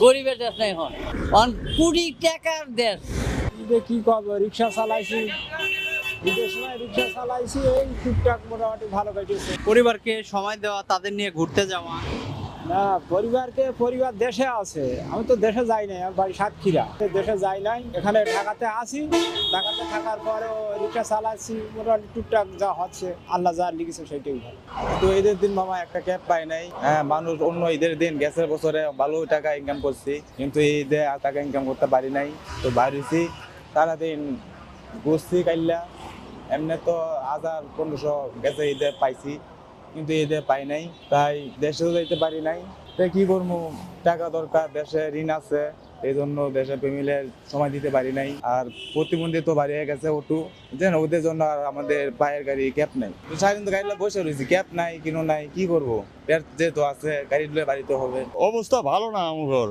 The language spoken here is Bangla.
গরিবের দেশ নাই এখন কোটি টাকার দেশ। কি করবো, রিক্সা চালাইছি, ঈদের সময় রিক্সা চালাইছি, এই টুকটাক মোটামুটি ভালো কেটেছে। পরিবারকে সময় দেওয়া, তাদের নিয়ে ঘুরতে যাওয়া। না, পরিবার দেশে আছে, আমি তো দেশে যাই নাই, আমার বাড়ি সাতক্ষীরা, দেশে যাই নাই, এখানে ঢাকাতে আছি। ঢাকাতে থাকার পরেও রিক্সা চালাচ্ছি, মোটামুটি টুকটাক যা হচ্ছে, আল্লাহ যা লিখেছে সেটাই ভালো। তো ঈদের দিন মামা একটা ক্যাব পাই নাই। হ্যাঁ, মানুষ অন্য ঈদের দিন গ্যাসের বছরে ভালো টাকা ইনকাম করছি, কিন্তু এই ঈদে আর টাকা ইনকাম করতে পারি নাই। তো বাইরেছি সারাদিন ঘুরছি কাইল্লা, এমনি তো 1000-1500 গ্যাসের ঈদে পাইছি, কিন্তু ঈদে পাই নাই, তাই দেশেও যাইতে পারি নাই। তাই কি করবো, টাকা দরকার, দেশে ঋণ আছে, এই জন্য দেশে ফ্যামিলির সময় দিতে পারি নাই। আর প্রতিবন্ধী তো বাড়িয়ে গেছে ওটু, যেন ওদের জন্য আর আমাদের পায়ের গাড়ি ক্যাব নাই। সারাদিন তো গাড়ি বসে রয়েছি, ক্যাব নাই, কিনো নাই, কি করবো, যেহেতু আছে গাড়ি বাড়িতে হবে। অবস্থা ভালো না আমার।